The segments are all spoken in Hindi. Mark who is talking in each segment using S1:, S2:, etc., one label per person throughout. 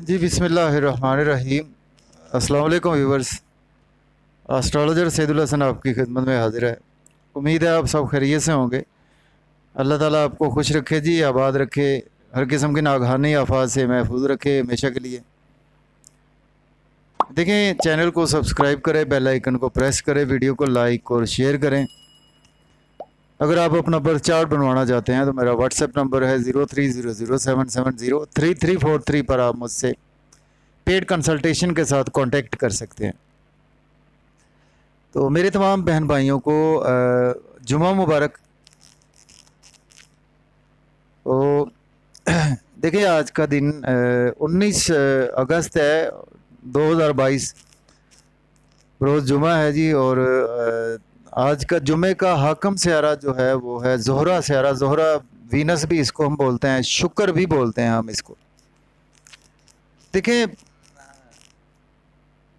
S1: जी बिस्मिल्लाहिर्रहमानिर्रहीम। अस्सलाम वालेकुम व्यूवर्स। एस्ट्रोलॉजर सैदुल हसन आपकी खिदमत में हाजिर है। उम्मीद है आप सब खैरियत से होंगे। अल्लाह ताला आपको खुश रखे जी, आबाद रखे, हर किस्म की नागहानी आफात से महफूज रखे हमेशा के लिए। देखें, चैनल को सब्सक्राइब करें, बेल आइकन को प्रेस करें, वीडियो को लाइक और शेयर करें। अगर आप अपना बर्थ चार्ट बनवाना चाहते हैं तो मेरा व्हाट्सएप नंबर है 030077033343 पर आप मुझसे पेड कंसल्टेशन के साथ कांटेक्ट कर सकते हैं। तो मेरे तमाम बहन भाइयों को जुमा मुबारक। तो देखिए, आज का दिन 19 अगस्त है 2022, रोज़ जुमा है जी। और आज का जुमे का हाकम स्यारा जो है वो है ज़ोहरा स्यारा। ज़ोहरा वीनस भी इसको हम बोलते हैं, शुक्र भी बोलते हैं हम इसको। देखें,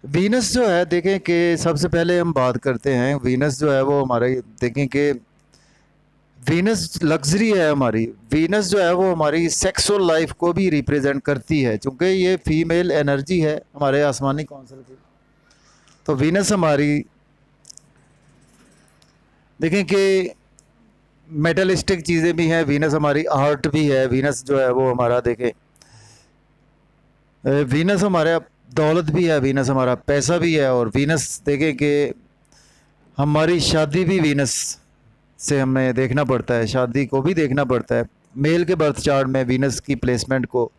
S1: वीनस जो है, देखें कि सबसे पहले हम बात करते हैं वीनस जो है वो हमारे, देखें कि वीनस लग्जरी है हमारी। वीनस जो है वो हमारी सेक्सुअल लाइफ को भी रिप्रेजेंट करती है, क्योंकि ये फीमेल एनर्जी है हमारे आसमानी कौंसल की। तो वीनस हमारी, देखें कि मेटलिस्टिक चीज़ें भी हैं, वीनस हमारी आर्ट भी है। वीनस जो है वो हमारा, देखें, वीनस हमारा दौलत भी है, वीनस हमारा पैसा भी है। और वीनस देखें कि हमारी शादी भी वीनस से हमें देखना पड़ता है, शादी को भी देखना पड़ता है। मेल के बर्थ चार्ट में वीनस की प्लेसमेंट को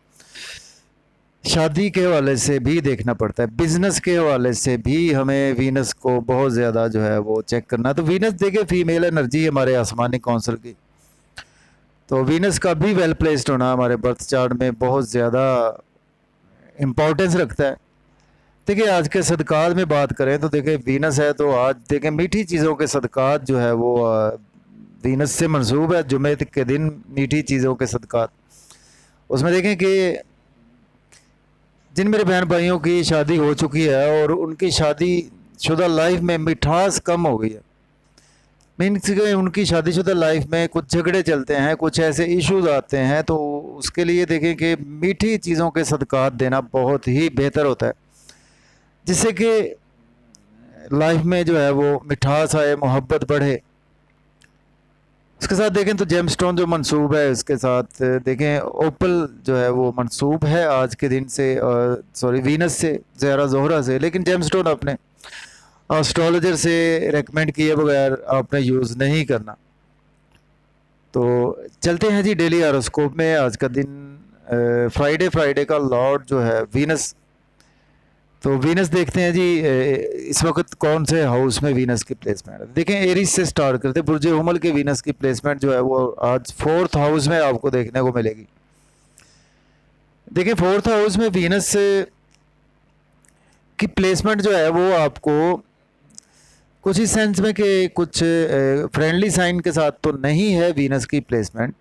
S1: शादी के हवाले से भी देखना पड़ता है, बिजनेस के हवाले से भी हमें वीनस को बहुत ज़्यादा जो है वो चेक करना है। तो वीनस देखिए फीमेल एनर्जी हमारे आसमानी कौंसल की। तो वीनस का भी वेल प्लेस्ड होना हमारे बर्थ चार्ट में बहुत ज़्यादा इम्पोर्टेंस रखता है। देखिए, आज के सदक़ात में बात करें तो देखिए वीनस है, तो आज देखें मीठी चीज़ों के सदक़ात जो है वो वीनस से मंसूब है। जुमे के दिन मीठी चीज़ों के सदक़ात, उसमें देखें कि जिन मेरे बहन भाइयों की शादी हो चुकी है और उनकी शादी शुदा लाइफ में मिठास कम हो गई है, मीन्स कि उनकी शादीशुदा लाइफ में कुछ झगड़े चलते हैं, कुछ ऐसे इश्यूज आते हैं, तो उसके लिए देखें कि मीठी चीज़ों के सदक़ात देना बहुत ही बेहतर होता है, जिससे कि लाइफ में जो है वो मिठास आए, मोहब्बत बढ़े। उसके साथ देखें तो जेमस्टोन जो मंसूब है, उसके साथ देखें ओपल जो है वो मंसूब है आज के दिन से, सॉरी वीनस से, ज़हरा ज़ोहरा से। लेकिन जेमस्टोन अपने एस्ट्रोलॉजर से रेकमेंड किए बगैर आपने यूज़ नहीं करना। तो चलते हैं जी डेली हॉरोस्कोप में। आज का दिन फ्राइडे का लॉर्ड जो है वीनस। तो वीनस देखते हैं जी इस वक्त कौन से हाउस में वीनस की प्लेसमेंट है। देखें, एरिस से स्टार्ट करते हैं। बुर्ज हुमल के वीनस की प्लेसमेंट जो है वो आज 4th हाउस में आपको देखने को मिलेगी। देखिए, 4th हाउस में वीनस की प्लेसमेंट जो है वो आपको कुछ इस सेंस में कि कुछ फ्रेंडली साइन के साथ तो नहीं है वीनस की प्लेसमेंट।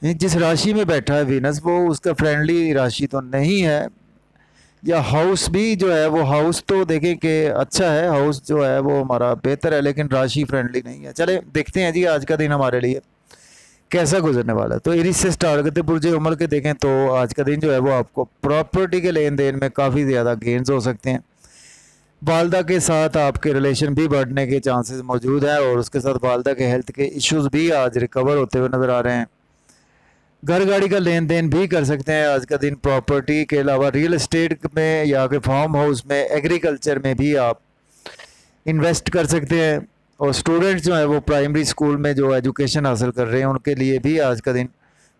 S1: जिस राशि में बैठा है वीनस वो उसका फ्रेंडली राशि तो नहीं है, या हाउस भी जो है वो हाउस तो देखें कि अच्छा है, हाउस जो है वो हमारा बेहतर है, लेकिन राशि फ्रेंडली नहीं है। चले देखते हैं जी आज का दिन हमारे लिए कैसा गुजरने वाला है। तो एरिस से स्टार्ट करते बुर्ज उमल के देखें तो आज का दिन जो है वो आपको प्रॉपर्टी के लेन देन में काफ़ी ज़्यादा गेंस हो सकते हैं। वालदा के साथ आपके रिलेशन भी बढ़ने के चांसेस मौजूद हैं, और उसके साथ वालदा के हेल्थ के इश्यूज भी आज रिकवर होते हुए नज़र आ रहे हैं। घर गाड़ी का लेन देन भी कर सकते हैं आज का दिन। प्रॉपर्टी के अलावा रियल एस्टेट में या फिर फार्म हाउस में, एग्रीकल्चर में भी आप इन्वेस्ट कर सकते हैं। और स्टूडेंट्स जो है वो प्राइमरी स्कूल में जो एजुकेशन हासिल कर रहे हैं उनके लिए भी आज का दिन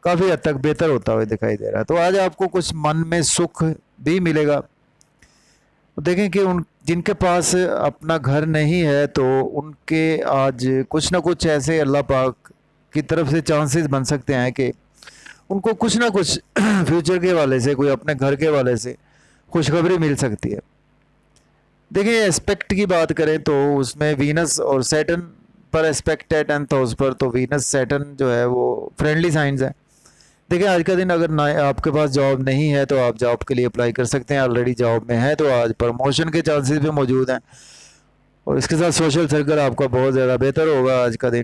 S1: काफ़ी हद तक बेहतर होता हुआ दिखाई दे रहा है। तो आज आपको कुछ मन में सुख भी मिलेगा। तो देखें कि उन जिनके पास अपना घर नहीं है तो उनके आज कुछ ना कुछ ऐसे अल्लाह पाक की तरफ से चांसेस बन सकते हैं कि उनको कुछ ना कुछ फ्यूचर के हवाले से, कोई अपने घर के हवाले से खुशखबरी मिल सकती है। देखिए, एस्पेक्ट की बात करें तो उसमें वीनस और सैटर्न पर एस्पेक्ट है 10th हाउस पर। तो वीनस सैटर्न जो है वो फ्रेंडली साइंस है। देखिए, आज का दिन अगर ना आपके पास जॉब नहीं है तो आप जॉब के लिए अप्लाई कर सकते हैं। ऑलरेडी जॉब में है तो आज प्रमोशन के चांसेस भी मौजूद हैं, और इसके साथ सोशल सर्कल आपका बहुत ज़्यादा बेहतर होगा आज का दिन।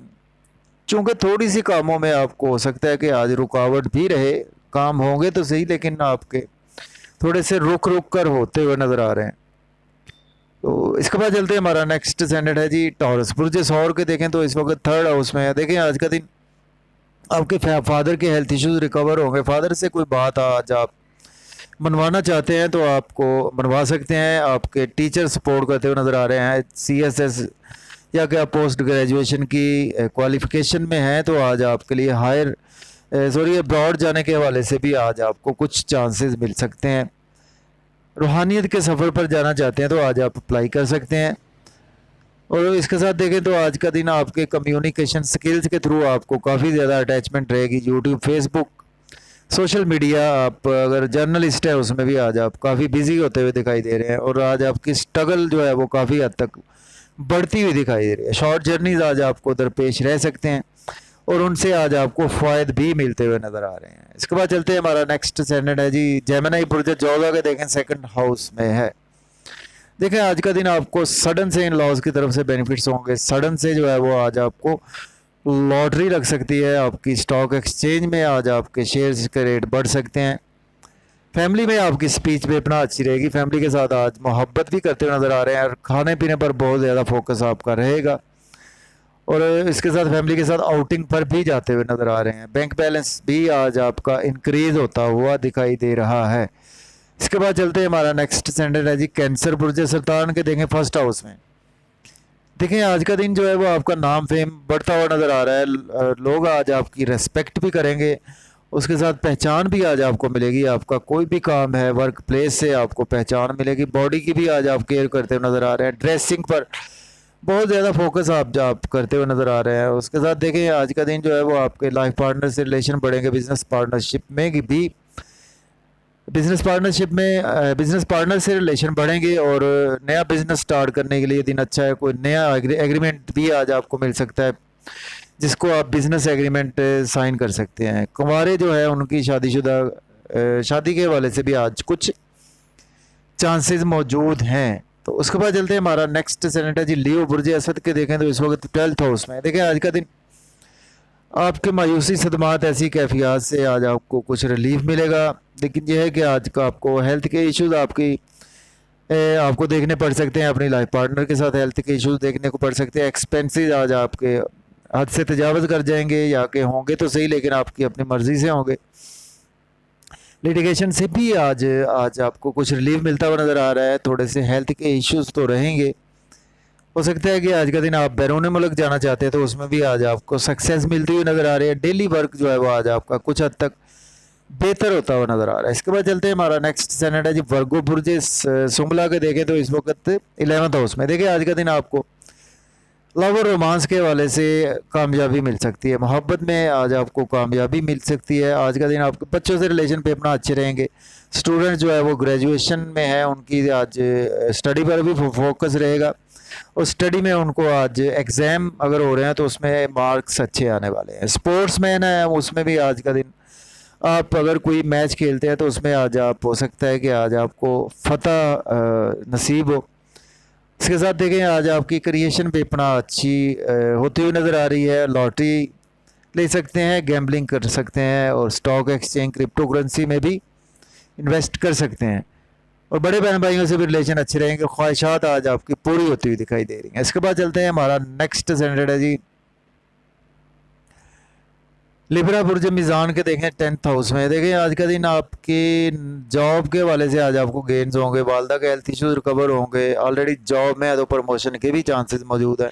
S1: चूँकि थोड़ी सी कामों में आपको हो सकता है कि आज रुकावट भी रहे, काम होंगे तो सही लेकिन आपके थोड़े से रुक रुक कर होते हुए नज़र आ रहे हैं। तो इसके बाद चलते हैं, हमारा नेक्स्ट स्टैंडर्ड है जी टॉरस। बुर्ज सौर के देखें तो इस वक्त थर्ड हाउस में है। देखें आज का दिन आपके फादर के हेल्थ इश्यूज रिकवर होंगे। फादर से कोई बात आज आप मनवाना चाहते हैं तो आपको मनवा सकते हैं। आपके टीचर सपोर्ट करते हुए नज़र आ रहे हैं। CSS या क्या पोस्ट ग्रेजुएशन की क्वालिफ़िकेशन में हैं तो आज आपके लिए हायर अब्रॉड जाने के हवाले से भी आज आपको कुछ चांसेस मिल सकते हैं। रूहानियत के सफ़र पर जाना चाहते हैं तो आज आप अप्लाई कर सकते हैं। और इसके साथ देखें तो आज का दिन आपके कम्युनिकेशन स्किल्स के थ्रू आपको काफ़ी ज़्यादा अटैचमेंट रहेगी। यूट्यूब, फेसबुक, सोशल मीडिया, आप अगर जर्नलिस्ट है उसमें भी आज आप काफ़ी बिजी होते हुए दिखाई दे रहे हैं। और आज आपकी स्ट्रगल जो है वो काफ़ी हद तक बढ़ती हुई दिखाई दे रही है। शॉर्ट जर्नीज आज आपको दरपेश रह सकते हैं और उनसे आज आपको फ़ायदे भी मिलते हुए नज़र आ रहे हैं। इसके बाद चलते हैं, हमारा नेक्स्ट स्टैंडर्ड है जी जेमिनी बुर्ज जोगा के देखें सेकंड हाउस में है। देखें आज का दिन आपको सडन से इन लॉज की तरफ से बेनिफिट्स होंगे। सडन से जो है वो आज आपको लॉटरी लग सकती है। आपकी स्टॉक एक्सचेंज में आज आपके शेयर्स के रेट बढ़ सकते हैं। फैमिली में आपकी स्पीच भी अपना अच्छी रहेगी। फैमिली के साथ आज मोहब्बत भी करते हुए नज़र आ रहे हैं और खाने पीने पर बहुत ज़्यादा फोकस आपका रहेगा। और इसके साथ फैमिली के साथ आउटिंग पर भी जाते हुए नज़र आ रहे हैं। बैंक बैलेंस भी आज आपका इंक्रीज़ होता हुआ दिखाई दे रहा है। इसके बाद चलते हैं, हमारा नेक्स्ट स्टैंडर्ड है जी कैंसर बुर्ज सरतान के देखें फर्स्ट हाउस में। देखें आज का दिन जो है वो आपका नाम फेम बढ़ता हुआ नज़र आ रहा है। लोग आज आपकी रेस्पेक्ट भी करेंगे, उसके साथ पहचान भी आज आपको मिलेगी। आपका कोई भी काम है वर्क प्लेस से आपको पहचान मिलेगी। बॉडी की भी आज आप केयर करते हुए नज़र आ रहे हैं। ड्रेसिंग पर बहुत ज़्यादा फोकस आप करते हुए नज़र आ रहे हैं। उसके साथ देखें आज का दिन जो है वो आपके लाइफ पार्टनर से रिलेशन बढ़ेंगे। बिजनेस पार्टनर से रिलेशन बढ़ेंगे और नया बिजनेस स्टार्ट करने के लिए दिन अच्छा है। कोई नया एग्रीमेंट भी आज आपको मिल सकता है जिसको आप बिजनेस एग्रीमेंट साइन कर सकते हैं। कुंवारे जो है उनकी शादी के हवाले से भी आज कुछ चांसेस मौजूद हैं। तो उसके बाद चलते हैं, हमारा नेक्स्ट स्टैंडर्ड है जी लियो बुर्ज असद के देखें तो इस वक्त 12th हाउस में। देखें आज का दिन आपके मायूसी सदमात ऐसी कैफियत से आज आपको कुछ रिलीफ मिलेगा। लेकिन यह है कि आज का आपको हेल्थ के इश्यूज आपको देखने पड़ सकते हैं। अपनी लाइफ पार्टनर के साथ हेल्थ के इश्यूज देखने को पड़ सकते हैं। एक्सपेंसेस आज आपके हद से तजावज़ कर जाएंगे या कि होंगे तो सही लेकिन आपकी अपनी मर्ज़ी से होंगे। लिटिगेशन से भी आज आपको कुछ रिलीफ मिलता हुआ नज़र आ रहा है। थोड़े से हेल्थ के इश्यूज तो रहेंगे। हो सकता है कि आज का दिन आप बैरून मुल्क जाना चाहते हैं तो उसमें भी आज आपको सक्सेस मिलती हुई नज़र आ रही है। डेली वर्क जो है वो आज आपका कुछ हद तक बेहतर होता हुआ नज़र आ रहा है। इसके बाद चलते हैं, हमारा नेक्स्ट स्टैंडर्ड है जी वर्गो बुर्ज सुमला के देखें तो इस वक्त 11th हाउस में। देखिए आज का दिन आपको लव और रोमांस के हवाले से कामयाबी मिल सकती है। मोहब्बत में आज आपको कामयाबी मिल सकती है। आज का दिन आपके बच्चों से रिलेशन पे अपना अच्छे रहेंगे। स्टूडेंट जो है वो ग्रेजुएशन में है, उनकी आज स्टडी पर भी फोकस रहेगा और स्टडी में उनको आज एग्ज़ाम अगर हो रहे हैं तो उसमें मार्क्स अच्छे आने वाले हैं। स्पोर्ट्स मैन है उसमें भी आज का दिन आप अगर कोई मैच खेलते हैं तो उसमें आज आप हो सकता है कि आज आपको फतह नसीब हो। इसके साथ देखें आज आपकी क्रिएशन पे अपना अच्छी होती हुई नज़र आ रही है। लॉटरी ले सकते हैं, गैम्बलिंग कर सकते हैं और स्टॉक एक्सचेंज क्रिप्टो करेंसी में भी इन्वेस्ट कर सकते हैं। और बड़े बहन भाइयों से भी रिलेशन अच्छे रहेंगे। ख्वाहिशात आज आपकी पूरी होती हुई दिखाई दे रही हैं। इसके बाद चलते हैं, हमारा नेक्स्ट स्टैंडर्ड है जी लिब्रा बुर्ज मीज़ान के देखें 10th हाउस में। देखें आज का दिन आपके जॉब के वाले से आज आपको गेन्स होंगे। वालदा के हेल्थ इश्यूज रिकवर होंगे। ऑलरेडी जॉब में है तो प्रमोशन के भी चांसेस मौजूद है।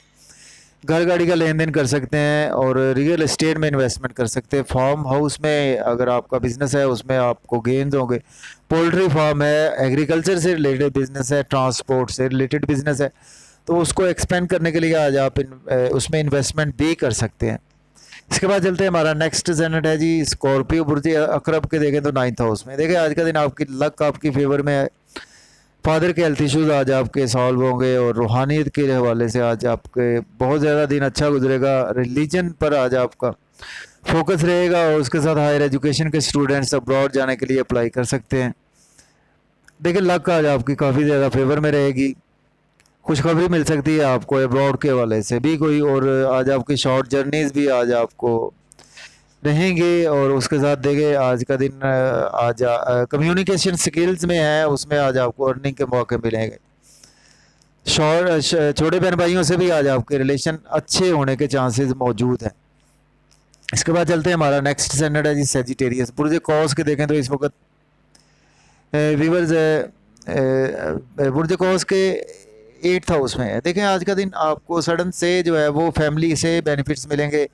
S1: घर गाड़ी का लेन देन कर सकते हैं और रियल एस्टेट में इन्वेस्टमेंट कर सकते हैं। फार्म हाउस में अगर आपका बिजनेस है उसमें आपको गेन्स होंगे। पोल्ट्री फार्म है, एग्रीकल्चर से रिलेटेड बिजनेस है, ट्रांसपोर्ट से रिलेटेड बिजनेस है तो उसको एक्सपेंड करने के लिए आज आप उसमें इन्वेस्टमेंट भी कर सकते हैं। इसके बाद चलते हैं, हमारा नेक्स्ट स्टैंडर्ड है जी स्कॉर्पियो बुर्ज अकरब के देखें तो 9th हाउस में। देखें आज का दिन आपकी लक आपकी फेवर में है। फादर के हेल्थ इश्यूज आज आपके सॉल्व होंगे और रूहानियत के हवाले से आज आपके बहुत ज़्यादा दिन अच्छा गुजरेगा। रिलीजन पर आज आपका फोकस रहेगा और उसके साथ हायर एजुकेशन के स्टूडेंट्स अब्रॉड जाने के लिए अप्लाई कर सकते हैं। देखिए लक आज आपकी काफ़ी ज़्यादा फेवर में रहेगी। खुशखबरी मिल सकती है आपको अब्रॉड के हवाले से भी कोई। और आज आपकी शॉर्ट जर्नीज़ भी आज आपको रहेंगे। और उसके साथ देखिए आज का दिन आज कम्युनिकेशन स्किल्स में है, उसमें आज आपको अर्निंग के मौके मिलेंगे। छोटे बहन भाइयों से भी आज आपके रिलेशन अच्छे होने के चांसेस मौजूद हैं। इसके बाद चलते हैं, हमारा नेक्स्ट स्टैंडर्ड है जी सेजिटेरियस। बुर्ज कौस के देखें तो इस वक्त व्यूवर्स बुर्ज कौस के 8th हाउस में है। देखें आज का दिन आपको सडन से जो है वो फैमिली से बेनिफिट्स मिलेंगे।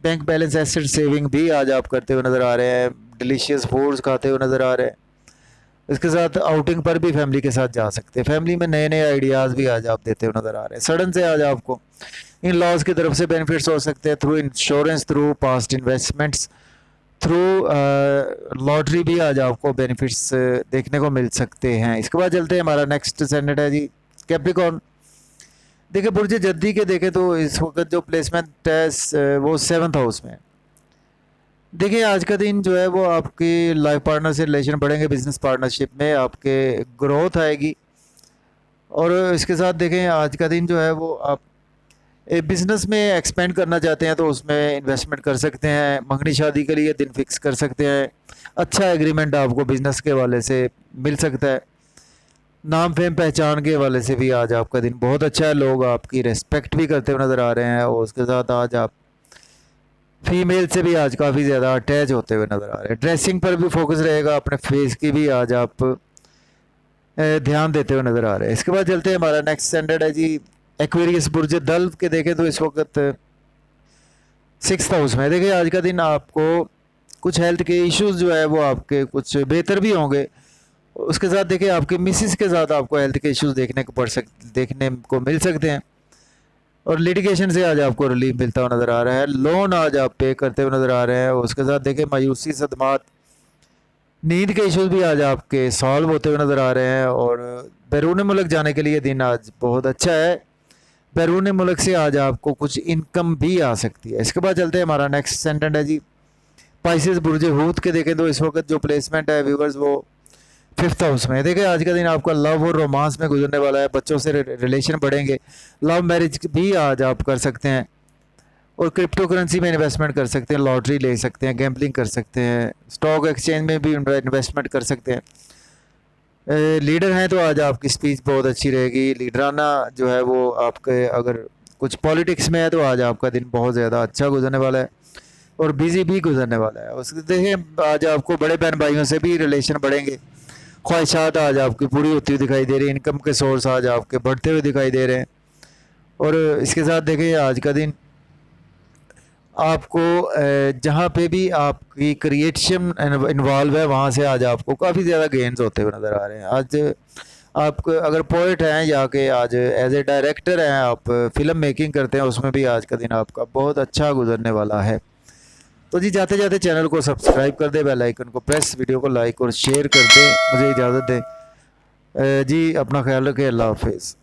S1: बैंक बैलेंस एसेट सेविंग भी आज आप करते हुए नज़र आ रहे हैं। डिलीशियस फूड्स खाते हुए नज़र आ रहे हैं। इसके साथ आउटिंग पर भी फैमिली के साथ जा सकते हैं। फैमिली में नए नए आइडियाज़ भी आज आप देते हुए नज़र आ रहे हैं। सडन से आज आपको इन लॉज की तरफ से बेनिफिट्स हो सकते हैं, through insurance, through past investments, through lottery भी आज आपको बेनिफिट्स देखने को मिल सकते हैं। इसके बाद चलते हैं, हमारा नेक्स्ट स्टैंडर्ड है जी कैप्रिकॉर्न। देखिए बुर्ज जद्दी के देखें तो इस वक्त जो प्लेसमेंट है वो 7th हाउस में है। देखिए आज का दिन जो है वो आपकी लाइफ पार्टनर से रिलेशन बढ़ेंगे, बिजनेस पार्टनरशिप में आपके ग्रोथ आएगी। और इसके साथ देखें आज का दिन जो है वो आप बिज़नेस में एक्सपेंड करना चाहते हैं तो उसमें इन्वेस्टमेंट कर सकते हैं। मंगनी शादी के लिए दिन फिक्स कर सकते हैं। अच्छा एग्रीमेंट आपको बिज़नेस के हवाले से मिल सकता है। नाम फेम पहचान के हवाले से भी आज आपका दिन बहुत अच्छा है। लोग आपकी रिस्पेक्ट भी करते हुए नज़र आ रहे हैं। और उसके साथ आज आप फीमेल से भी आज काफ़ी ज़्यादा अटैच होते हुए नज़र आ रहे हैं। ड्रेसिंग पर भी फोकस रहेगा, अपने फेस की भी आज आप ध्यान देते हुए नज़र आ रहे हैं। इसके बाद चलते हैं, हमारा नेक्स्ट स्टैंडर्ड है जी एक्वेरियस। बुर्ज दल के देखें तो इस वक्त 6th हाउस में। देखिए आज का दिन आपको कुछ हेल्थ के इश्यूज जो है वो आपके कुछ बेहतर भी होंगे। उसके साथ देखिए आपकी मिसिस के साथ आपको हेल्थ के इश्यूज देखने को मिल सकते हैं। और लिटिगेशन से आज आपको रिलीफ मिलता हुआ नज़र आ रहा है। लोन आज आप पे करते हुए नज़र आ रहे हैं। उसके साथ देखिए मायूसी, सदमात, नींद के इश्यूज भी आज आपके सॉल्व होते हुए नज़र आ रहे हैं। और बैरून मुल्क जाने के लिए दिन आज बहुत अच्छा है। बैरून मुल्क से आज आपको कुछ इनकम भी आ सकती है। इसके बाद चलते हैं, हमारा नेक्स्ट स्टैंडर्ड है जी पाइसेस। बुर्ज हूत के देखें तो इस वक्त जो प्लेसमेंट है व्यूवर्स वो 5th हाउस में। देखिए आज का दिन आपका लव और रोमांस में गुजरने वाला है। बच्चों से रिलेशन बढ़ेंगे। लव मैरिज भी आज आप कर सकते हैं। और क्रिप्टो करेंसी में इन्वेस्टमेंट कर सकते हैं, लॉटरी ले सकते हैं, गैम्बलिंग कर सकते हैं, स्टॉक एक्सचेंज में भी इन्वेस्टमेंट कर सकते हैं। लीडर हैं तो आज आपकी स्पीच बहुत अच्छी रहेगी। लीडराना जो है वो आपके अगर कुछ पॉलिटिक्स में है तो आज आपका दिन बहुत ज़्यादा अच्छा गुजरने वाला है और बिजी भी गुजरने वाला है। उसके देखें आज आपको बड़े बहन भाइयों से भी रिलेशन बढ़ेंगे। ख्वाहिशात आज आपकी पूरी होती हुई दिखाई दे रही है। इनकम के सोर्स आज आपके बढ़ते हुए दिखाई दे रहे हैं। और इसके साथ देखिए आज का दिन आपको जहाँ पे भी आपकी क्रिएशन इन्वॉल्व है वहाँ से आज आपको काफ़ी ज़्यादा गेन्स होते हुए नज़र आ रहे हैं। आज आप अगर पोइट हैं या कि आज एज ए डायरेक्टर हैं, आप फिल्म मेकिंग करते हैं, उसमें भी आज का दिन आपका बहुत अच्छा गुजरने वाला है। तो जी जाते जाते चैनल को सब्सक्राइब कर दें, बेल आइकन को प्रेस, वीडियो को लाइक और शेयर कर दें। मुझे इजाज़त दें जी, अपना ख्याल रखें, अल्लाह हाफिज़।